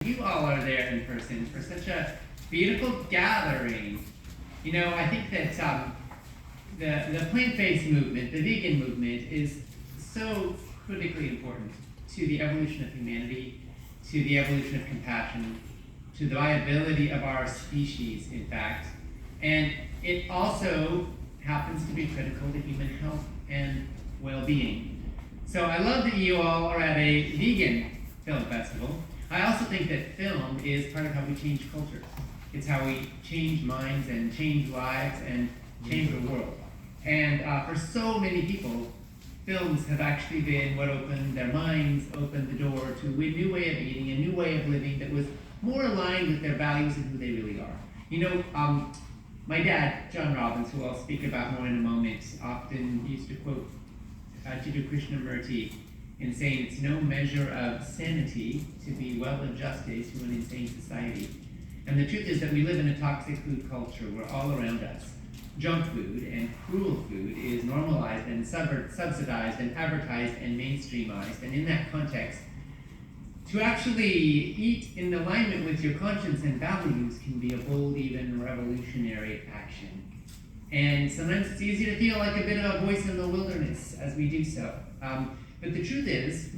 You all are there in person for such a beautiful gathering. You know, I think that the plant-based movement, the vegan movement, is so critically important to the evolution of humanity, to the evolution of compassion, to the viability of our species, in fact. And it also happens to be critical to human health and well-being. So I love that you all are at a vegan film festival. I also think that film is part of how we change culture. It's how we change minds and change lives and change the world. And for so many people, films have actually been what opened their minds, opened the door to a new way of eating, a new way of living that was more aligned with their values and who they really are. You know, my dad, John Robbins, who I'll speak about more in a moment, often used to quote Jiddu Krishnamurti in saying it's no measure of sanity to be well adjusted to an insane society. And the truth is that we live in a toxic food culture where all around us, junk food and cruel food is normalized and subsidized and advertised and mainstreamized. And in that context, to actually eat in alignment with your conscience and values can be a bold, even revolutionary action. And sometimes it's easy to feel like a bit of a voice in the wilderness as we do so. But the truth is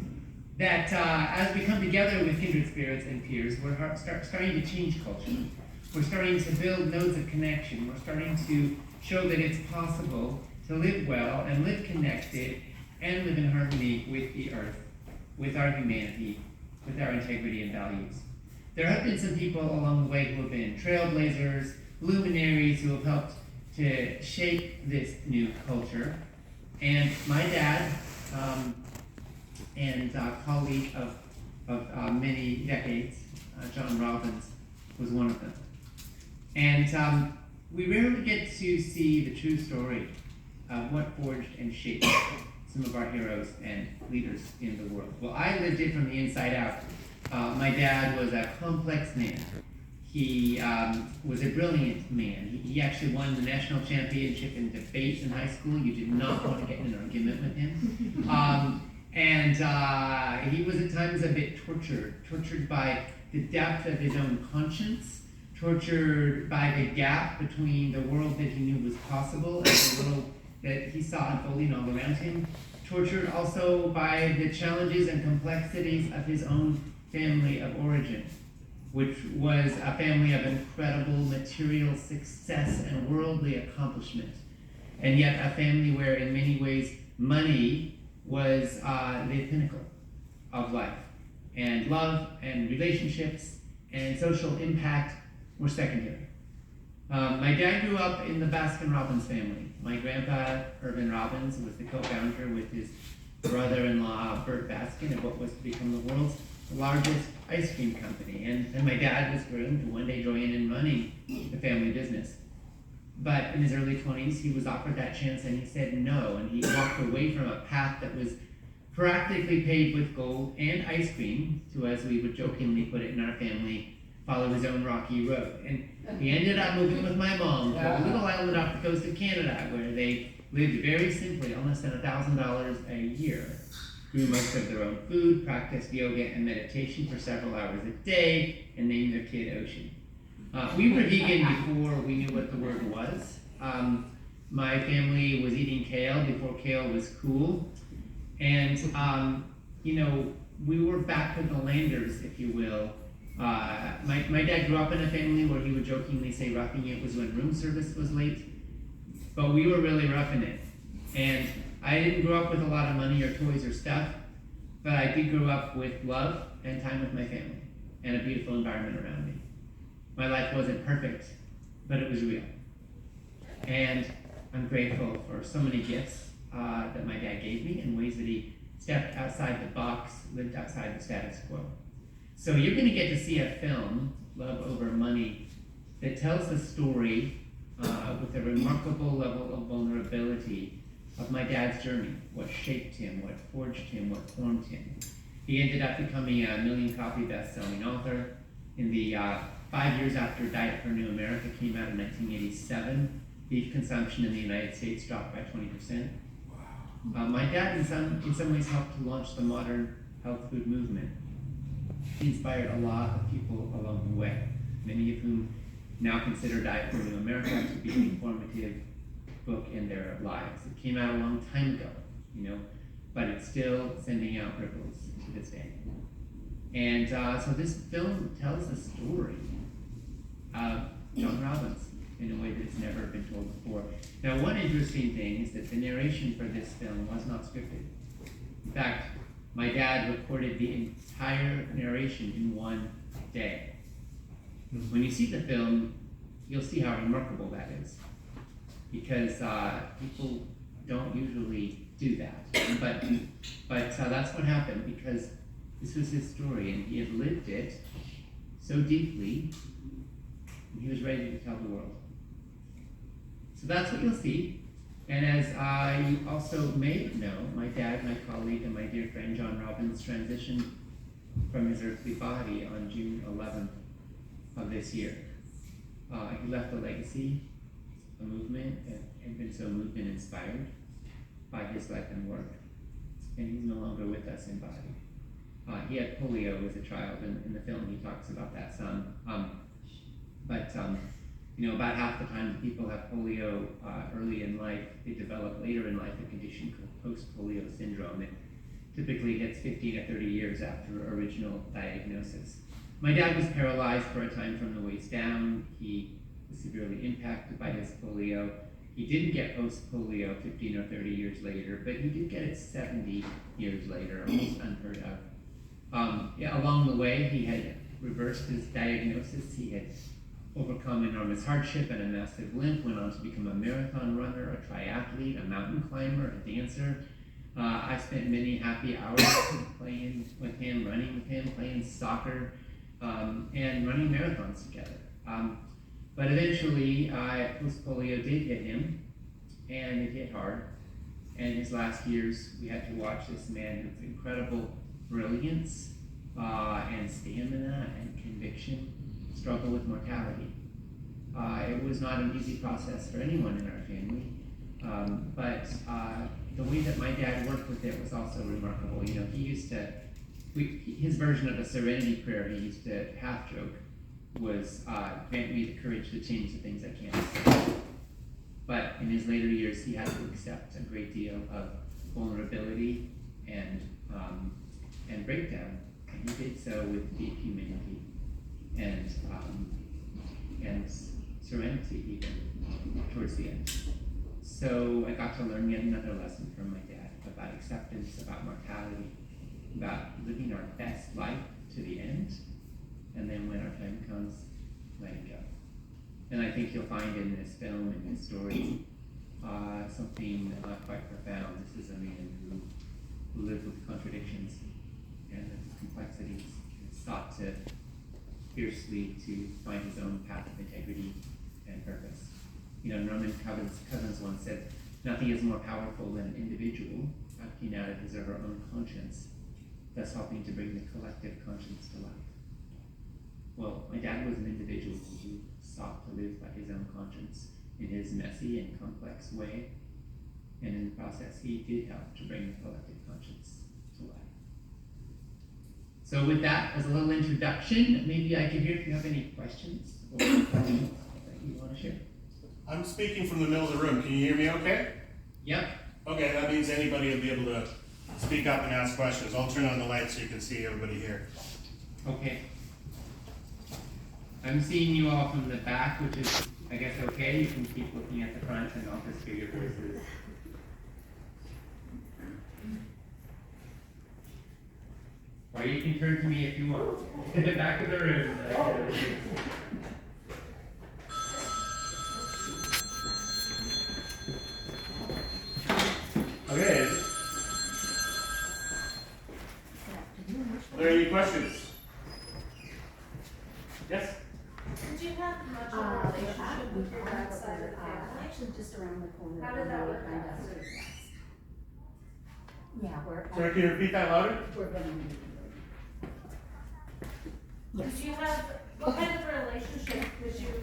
that as we come together with kindred spirits and peers, we're starting to change culture. We're starting to build nodes of connection. We're starting to show that it's possible to live well and live connected and live in harmony with the earth, with our humanity, with our integrity and values. There have been some people along the way who have been trailblazers, luminaries who have helped to shape this new culture. And my dad, and colleague of many decades, John Robbins, was one of them. And we rarely get to see the true story of what forged and shaped some of our heroes and leaders in the world. Well, I lived it from the inside out. My dad was a complex man. He was a brilliant man. He actually won the national championship in debate in high school. You did not want to get in an argument with him. And he was at times a bit tortured by the depth of his own conscience, tortured by the gap between the world that he knew was possible and the world that he saw unfolding all around him, tortured also by the challenges and complexities of his own family of origin, which was a family of incredible material success and worldly accomplishment, and yet a family where in many ways money was the pinnacle of life, and love and relationships and social impact were secondary. My dad grew up in the Baskin-Robbins family. My grandpa, Irvin Robbins, was the co-founder with his brother-in-law, Bert Baskin, of what was to become the world's largest ice cream company. And my dad was groomed to one day join in running the family business. But in his early 20s, he was offered that chance and he said no, and he walked away from a path that was practically paved with gold and ice cream to, as we would jokingly put it in our family, follow his own rocky road. And he ended up moving with my mom to a little island off the coast of Canada where they lived very simply on less than $1,000 a year, grew most of their own food, practiced yoga and meditation for several hours a day, and named their kid Ocean. We were vegan before we knew what the word was. My family was eating kale before kale was cool. And, you know, we were back with the landers, if you will. My dad grew up in a family where he would jokingly say roughing it was when room service was late. But we were really roughing it. And I didn't grow up with a lot of money or toys or stuff, but I did grow up with love and time with my family and a beautiful environment around me. My life wasn't perfect, but it was real. And I'm grateful for so many gifts that my dad gave me in ways that he stepped outside the box, lived outside the status quo. So you're going to get to see a film, Love Over Money, that tells the story with a remarkable level of vulnerability of my dad's journey, what shaped him, what forged him, what formed him. He ended up becoming a million-copy best-selling author. In the 5 years after Diet for New America came out in 1987, beef consumption in the United States dropped by 20%. Wow. My dad, in some ways, helped to launch the modern health food movement. He inspired a lot of people along the way, many of whom now consider Diet Formula America to be an informative book in their lives. It came out a long time ago, but it's still sending out ripples to this day. And so this film tells the story of John Robbins in a way that's never been told before. Now, one interesting thing is that the narration for this film was not scripted. In fact, my dad recorded the entire narration in one day. When you see the film, you'll see how remarkable that is, because people don't usually do that. But that's what happened, because this was his story, and he had lived it so deeply, and he was ready to tell the world. So that's what you'll see. And as you also may know, my dad, my colleague, and my dear friend John Robbins transitioned from his earthly body on June 11th of this year. He left a legacy, a movement, and had been so moved and inspired by his life and work. And he's no longer with us in body. He had polio as a child, and in the film he talks about that some. About half the time people have polio early in life, they develop later in life a condition called post-polio syndrome. It typically hits 15 or 30 years after original diagnosis. My dad was paralyzed for a time from the waist down. He was severely impacted by his polio. He didn't get post-polio 15 or 30 years later, but he did get it 70 years later, almost unheard of. Along the way, he had reversed his diagnosis. He had overcome enormous hardship and a massive limp, went on to become a marathon runner, a triathlete, a mountain climber, a dancer. I spent many happy hours playing with him, running with him, playing soccer, and running marathons together. But eventually, post-polio did hit him, and it hit hard. And his last years, we had to watch this man with incredible brilliance and stamina and conviction struggle with mortality. It was not an easy process for anyone in our family, but the way that my dad worked with it was also remarkable. He used to, his version of a serenity prayer he used to half joke was, grant me the courage to change the things I can't see. But in his later years, he had to accept a great deal of vulnerability and breakdown, and he did so with deep humanity and serenity even towards the end. So I got to learn yet another lesson from my dad about acceptance, about mortality, about living our best life to the end, and then when our time comes, letting go. And I think you'll find in this film, in this story, something quite profound. This is a man who lived with contradictions and complexities, and sought to fiercely to find his own path of integrity and purpose. Norman Cousins once said, "Nothing is more powerful than an individual acting out of his or her own conscience, thus helping to bring the collective conscience to life." Well, my dad was an individual who sought to live by his own conscience in his messy and complex way, and in the process, he did help to bring the collective conscience to life. So with that, as a little introduction, maybe I can hear if you have any questions or questions that you want to share. I'm speaking from the middle of the room. Can you hear me okay? Yep. Okay, that means anybody will be able to speak up and ask questions. I'll turn on the light so you can see everybody here. Okay. I'm seeing you all from the back, which is, I guess, okay. You can keep looking at the front and I'll just hear your voices. Or you can turn to me if you want. In the back of the room. Okay. Are there any questions? Yes? Did you have much of a relationship with your dad's side of the family? Actually, just around the corner. How did that work Kind out? of. Yeah, Sorry, can you repeat that louder? we're gonna. Yes. Did you have, what kind of a relationship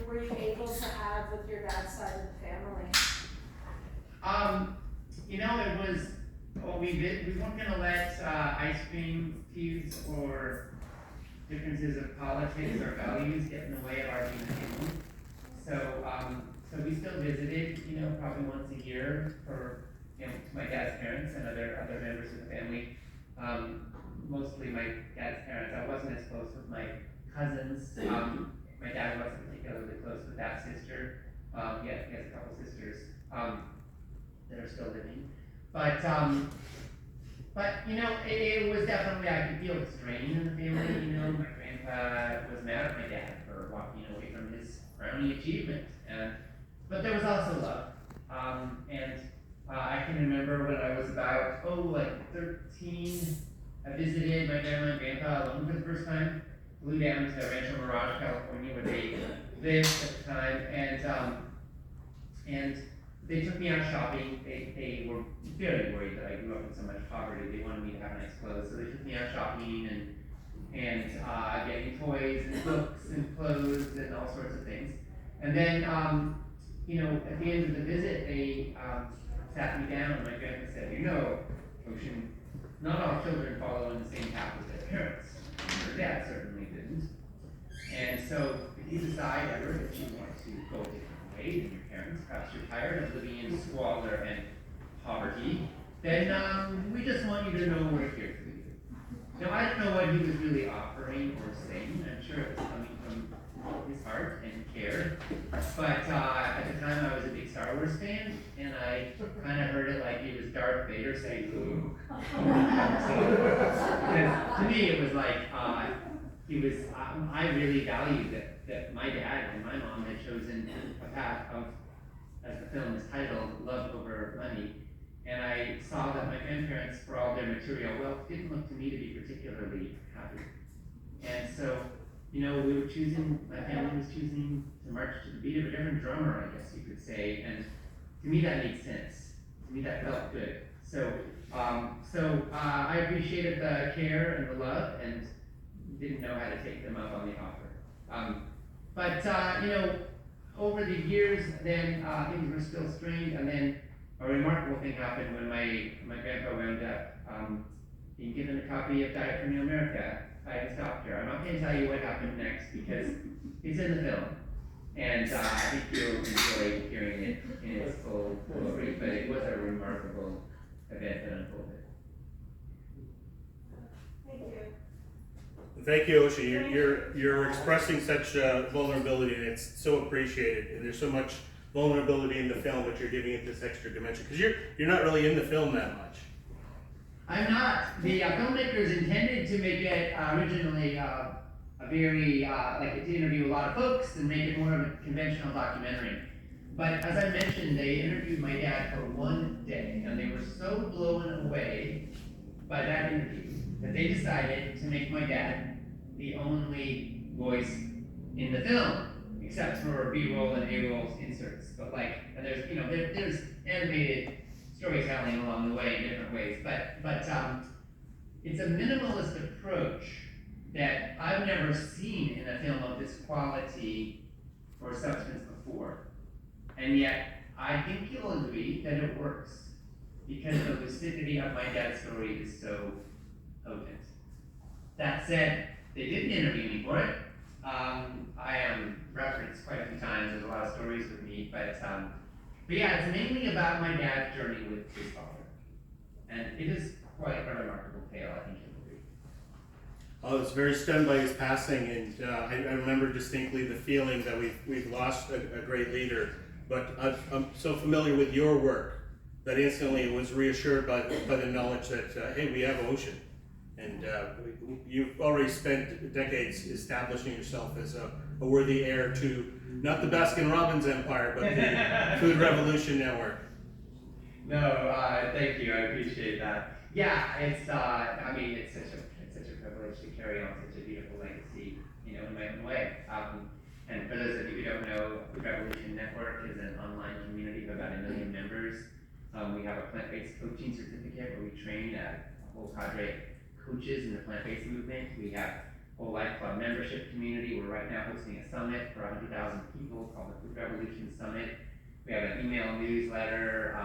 were you able to have with your dad's side of the family? It was, we weren't gonna let ice cream feuds or differences of politics or values get in the way of our being a family. So we still visited, probably once a year for, to my dad's parents and other members of the family. Mostly my dad's parents. I wasn't as close with my cousins. My dad wasn't particularly close with that sister. He has a couple sisters that are still living. But it was definitely, I could feel the strain in the family. My grandpa was mad at my dad for walking away from his crowning achievement. But there was also love. I can remember when I was about, 13, I visited my grandma and grandpa alone for the first time. Flew down to Rancho Mirage, California, where they lived at the time, and they took me out shopping. They were very worried that I grew up in so much poverty. They wanted me to have nice clothes, so they took me out shopping and getting toys and books and clothes and all sorts of things. And then, at the end of the visit, they sat me down, and my grandpa said, Ocean, not all children follow in the same path as their parents. Your dad certainly didn't. And so if you decide ever that you want to go a different way than your parents, perhaps you're tired of living in squalor and poverty, then we just want you to know we're here for you. Now, I don't know what he was really offering or saying. I'm sure it was coming from his heart and care. But at the time, I was a big Star Wars fan, and I kind of heard it like he was Darth Vader saying, Luke. To me, it was like I really valued that my dad and my mom had chosen a path of, as the film is titled, love over money. And I saw that my grandparents, for all their material wealth, didn't look to me to be particularly happy. And so, my family was choosing to march to the beat of a different drummer, I guess you could say. And to me, that made sense. To me, that felt good. So I appreciated the care and the love, and didn't know how to take them up on the offer. Over the years, then things were still strained, and then a remarkable thing happened when my grandpa wound up being given a copy of Diet for New America by his doctor. I'm not going to tell you what happened next because it's in the film, and I think you'll enjoy hearing it in its full glory. But it was a remarkable event that unfolded. Thank you. Thank you, Osha. You're expressing such vulnerability, and it's so appreciated. And there's so much vulnerability in the film, but you're giving it this extra dimension because you're not really in the film that much. I'm not. The filmmakers intended to make it originally a very to interview a lot of folks and make it more of a conventional documentary. But as I mentioned, they interviewed my dad for one day, and they were so blown away by that interview that they decided to make my dad the only voice in the film, except for B-roll and A-roll inserts. But and there's animated storytelling along the way in different ways. But it's a minimalist approach that I've never seen in a film of this quality or substance before. And yet, I think you'll agree that it works because the lucidity of my dad's story is so potent. That said, they didn't interview me for it. I am referenced quite a few times. There's a lot of stories with me, but yeah, it's mainly about my dad's journey with his father, and it is quite a remarkable tale. I think you'll agree. I was very stunned by his passing, and I remember distinctly the feeling that we've lost a great leader. But I'm so familiar with your work that instantly was reassured by the knowledge that hey, we have Ocean. And you've already spent decades establishing yourself as a worthy heir to not the Baskin-Robbins empire, but the Food Revolution Network. No, thank you. I appreciate that. Yeah, it's it's such a privilege to carry on such a beautiful legacy, in my own way. And for those of you who don't know, Food Revolution Network is an online community of about 1 million members. We have a plant-based coaching certificate where we train a whole cadre coaches in the plant-based movement. We have a whole Life Club membership community. We're right now hosting a summit for 100,000 people called the Food Revolution Summit. We have an email newsletter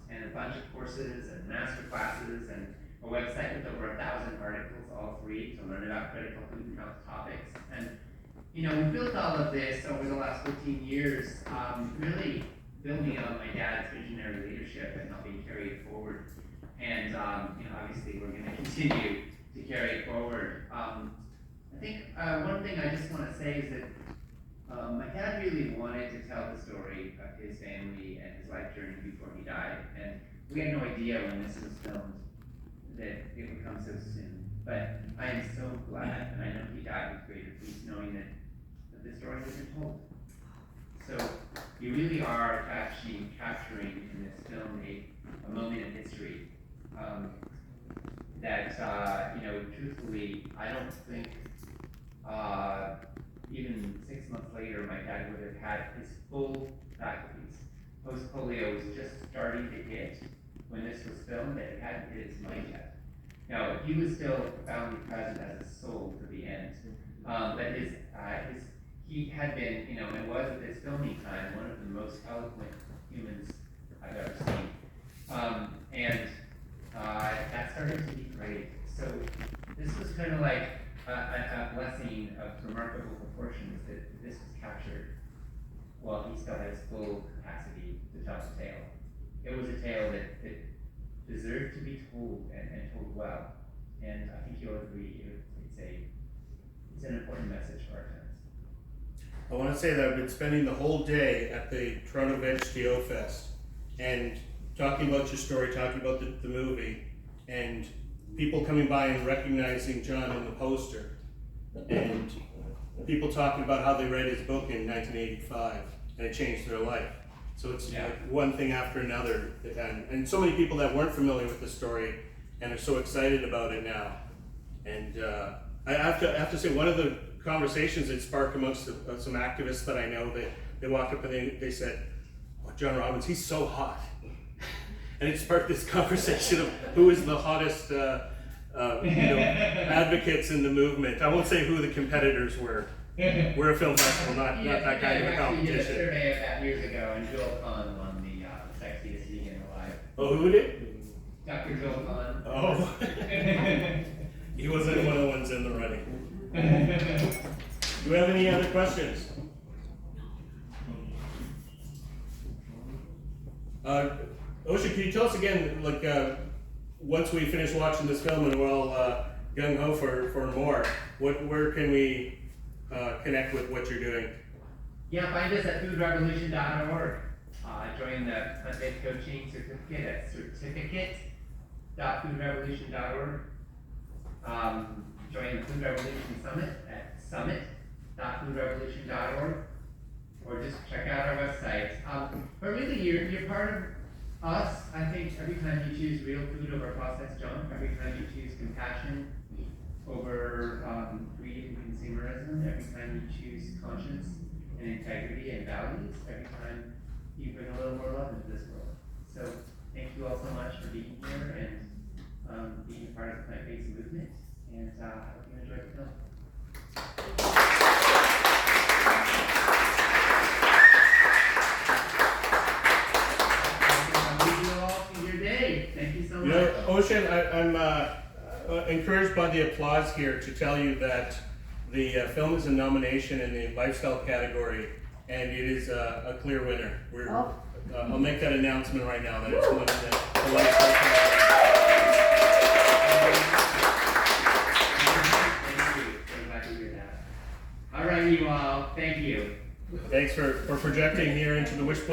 and a bunch of courses and master classes, and a website with over 1,000 articles, all free, to learn about critical food and health topics. And we built all of this over the last 15 years, really building on my dad's visionary leadership and helping carry it forward. And obviously we're going to continue to carry it forward. I think one thing I just want to say is that my dad really wanted to tell the story of his family and his life journey before he died. And we had no idea when this was filmed that it would come so soon. But I am so glad, and I know he died with greater peace, knowing that the story has been told. So you really are capturing in this film a moment in history that, truthfully, I don't think even 6 months later my dad would have had his full faculties. Post-polio was just starting to hit when this was filmed, and it hadn't hit his mind yet. Now, he was still profoundly present as a soul to the end, but he had been, and was at this filming time, one of the most eloquent humans I've ever seen. That started to be great. So this was kind of like a blessing of remarkable proportions that this was captured while he still had his full capacity to tell the tale. It was a tale that deserved to be told and told well. And I think you'll agree, it's an important message for our times. I want to say that I've been spending the whole day at the Toronto VegTO Fest and talking about your story, talking about the movie, and people coming by and recognizing John in the poster, and people talking about how they read his book in 1985 and it changed their life. So it's like one thing after another, and so many people that weren't familiar with the story and are so excited about it now. And I have to say, one of the conversations that sparked amongst some activists that I know, they walked up and they said, "Oh, John Robbins, he's so hot." And it sparked this conversation of who is the hottest advocates in the movement. I won't say who the competitors were. We're a film festival, not that kind of a competition. Did a survey of that years ago, and Joel Kahn won the sexiest vegan alive. Oh, who did? Dr. Joel Kahn. Oh. He wasn't one of the ones in the running. Do we have any other questions? Osha, can you tell us again, once we finish watching this film and we're all gung-ho for more, where can we connect with what you're doing? Yeah, find us at foodrevolution.org. Join the plant-based coaching certificate at certificate.foodrevolution.org. Join the Food Revolution Summit at summit.foodrevolution.org, or just check out our website. But really, you're part of us. I think every time you choose real food over processed junk, every time you choose compassion over greed and consumerism, every time you choose conscience and integrity and values, every time you bring a little more love into this world. So thank you all so much for being here and being a part of the plant-based movement, and I hope you enjoyed the film. I'll leave you all to your day. Thank you so much. Ocean, I'm encouraged by the applause here to tell you that the film is a nomination in the lifestyle category, and it is a clear winner. I'll make that announcement right now that it's one of the lifestyle category. Thank you. I'm glad to hear that. All right, you all. Thank you. Thanks for projecting here into the wishbone.